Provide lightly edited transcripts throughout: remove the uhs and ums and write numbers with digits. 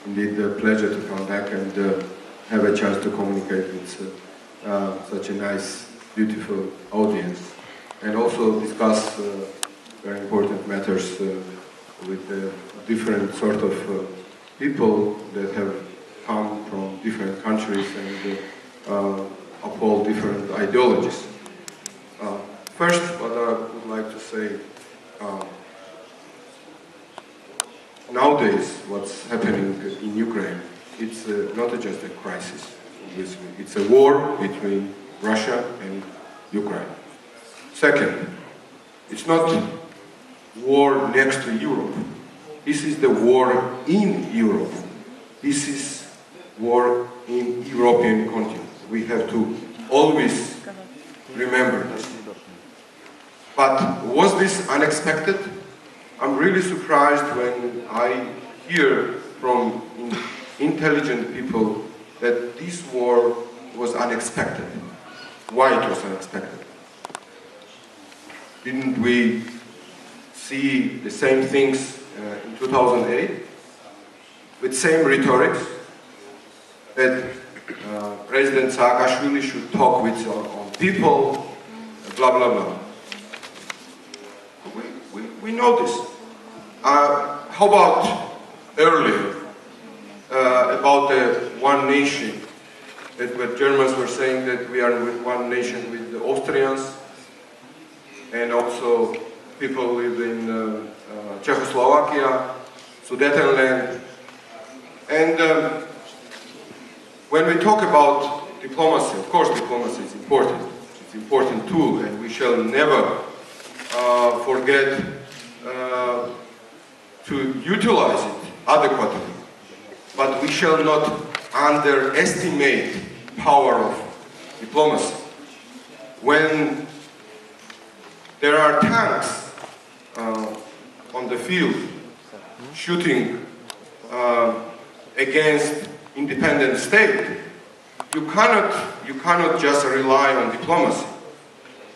indeed a pleasure to come back and have a chance to communicate with such a nice, beautiful audience, and also discuss very important matters with different sort of people that have come from different countries and uphold different ideologies. First, what I would like to say, nowadays what's happening in Ukraine, it's not just a crisis, obviously. It's a war between Russia and Ukraine. Second, it's not war next to Europe. This is the war in Europe. This is war in European continent. We have to always remember this. But was this unexpected? I'm really surprised when I hear from intelligent people that this war was unexpected. Why it was unexpected? Didn't we see the same things in 2008 with same rhetorics that President Saakashvili should talk with on people, blah blah blah. We know this. How about earlier about the one nation, that where Germans were saying that we are with one nation with the Austrians, and also people live in Czechoslovakia, Sudetenland. And when we talk about diplomacy, of course diplomacy is important. It's an important tool, and we shall never forget to utilize it adequately. But we shall not underestimate power of diplomacy. When there are tanks on the field shooting against independent state, you cannot just rely on diplomacy.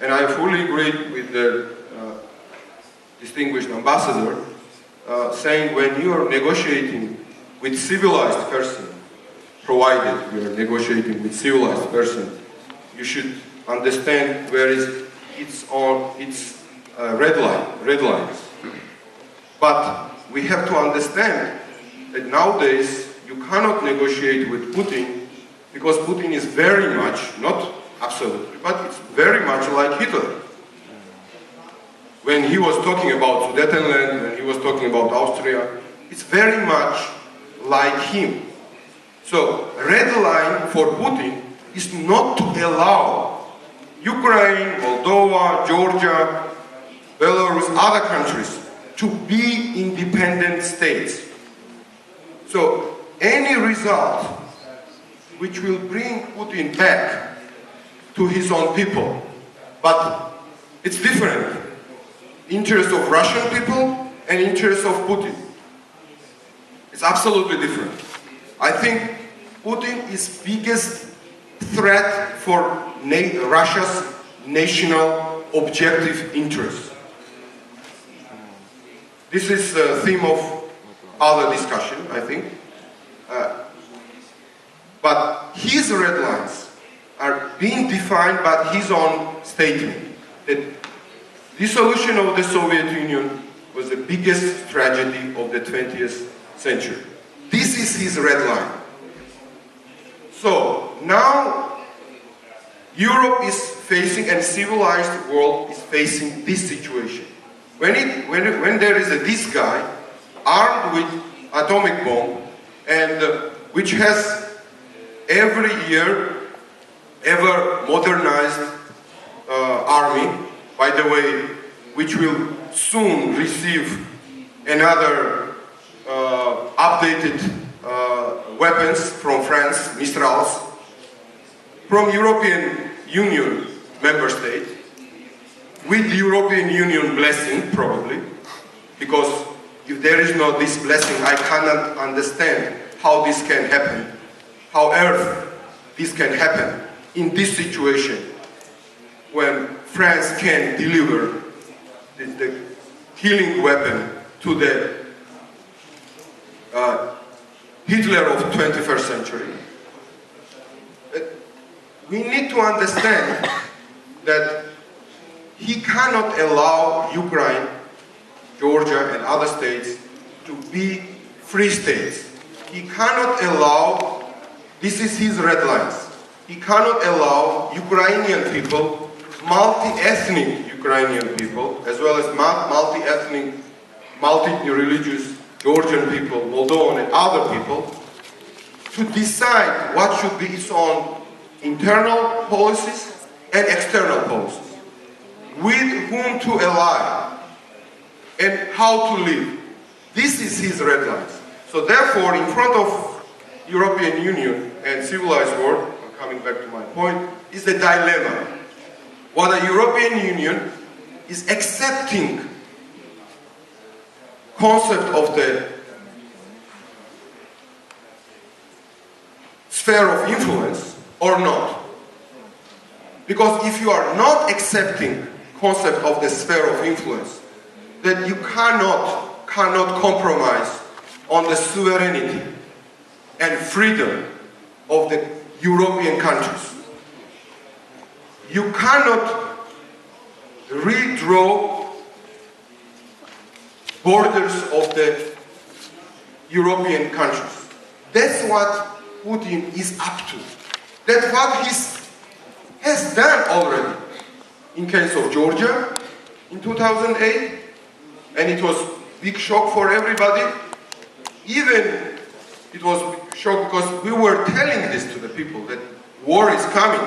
And I fully agree with the distinguished ambassador saying when you are negotiating with civilized person, provided you are negotiating with civilized person, you should understand where is its red lines. But we have to understand that nowadays you cannot negotiate with Putin, because Putin is very much, not absolutely, but it's very much like Hitler. When he was talking about Sudetenland, when he was talking about Austria, it's very much like him. So, red line for Putin is not to allow Ukraine, Moldova, Georgia, Belarus, other countries to be independent states. So, any result which will bring Putin back to his own people, but it's different. Interest of Russian people and interest of Putin. It's absolutely different. I think Putin is biggest threat for Russia's national objective interest. This is the theme of other discussion, I think. But his red lines are being defined by his own statement that dissolution of the Soviet Union was the biggest tragedy of the 20th century. This is his red line. So now Europe is facing, and civilized world is facing this situation. When there is this guy armed with atomic bomb, and which has every year ever modernized army, by the way, which will soon receive another updated weapons from France, Mistrals, from European Union member state, with European Union blessing probably, because if there is no this blessing, I cannot understand how this can happen, how earth this can happen in this situation when France can deliver the killing weapon to the Hitler of 21st century. We need to understand that he cannot allow Ukraine, Georgia and other states to be free states. He cannot allow, this is his red lines, he cannot allow Ukrainian people, multi-ethnic Ukrainian people, as well as multi-ethnic, multi-religious Georgian people, Moldovan and other people, to decide what should be its own internal policies and external policies, with whom to ally and how to live. This is his red lines. So therefore, in front of European Union and civilized world, I'm coming back to my point, is a dilemma. Whether the European Union is accepting concept of the sphere of influence or not. Because if you are not accepting concept of the sphere of influence, then you cannot compromise on the sovereignty and freedom of the European countries. You cannot redraw borders of the European countries. That's what Putin is up to. That's what he has done already. In case of Georgia in 2008, and it was big shock for everybody. Even it was big shock because we were telling this to the people that war is coming.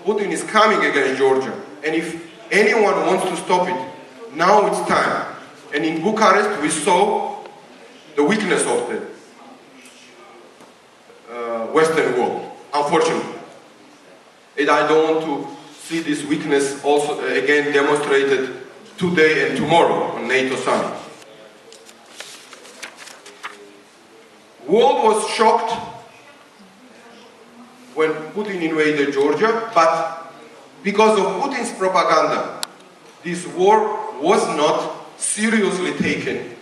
Putin is coming against Georgia. And if anyone wants to stop it, now it's time. And in Bucharest, we saw the weakness of the Western world, unfortunately. And I don't want to see this weakness also again demonstrated today and tomorrow on NATO summit. World was shocked when Putin invaded Georgia, but because of Putin's propaganda, this war was not seriously taken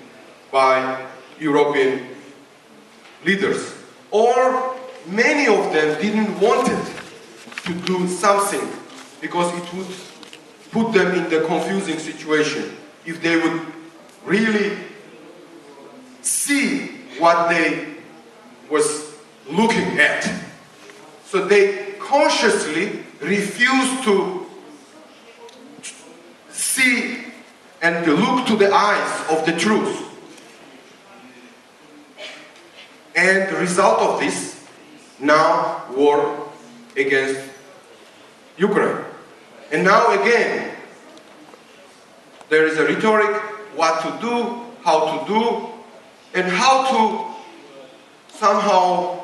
by European leaders. Or many of them didn't want it to do something because it would put them in the confusing situation if they would really see what they was looking at. So they consciously refused to see and to look to the eyes of the truth. And the result of this, now war against Ukraine. And now again, there is a rhetoric, what to do, how to do, and how to somehow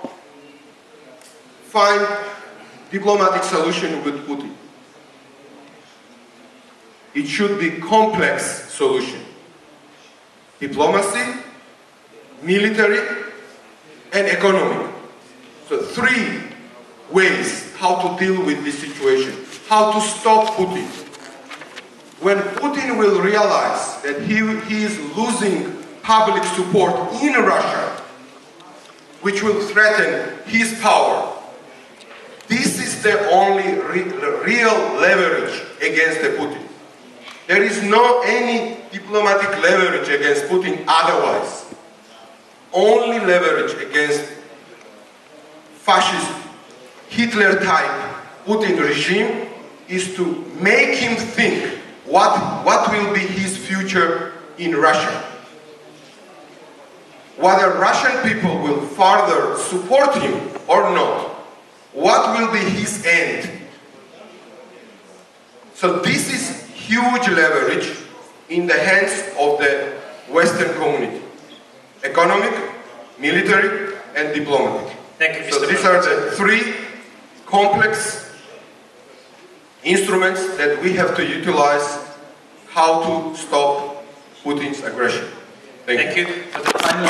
find diplomatic solution with Putin. It should be complex solution. Diplomacy, military, and economic. So 3 ways how to deal with this situation. How to stop Putin. When Putin will realize that he is losing public support in Russia, which will threaten his power, this is the only real leverage against the Putin. There is no any diplomatic leverage against Putin otherwise. Only leverage against fascist Hitler-type Putin regime is to make him think what will be his future in Russia. Whether Russian people will further support him or not. What will be his end? So this is huge leverage in the hands of the Western community. Economic, military, and diplomatic. Thank you, Mr. So these are the 3 complex instruments that we have to utilize how to stop Putin's aggression. Thank you. For the final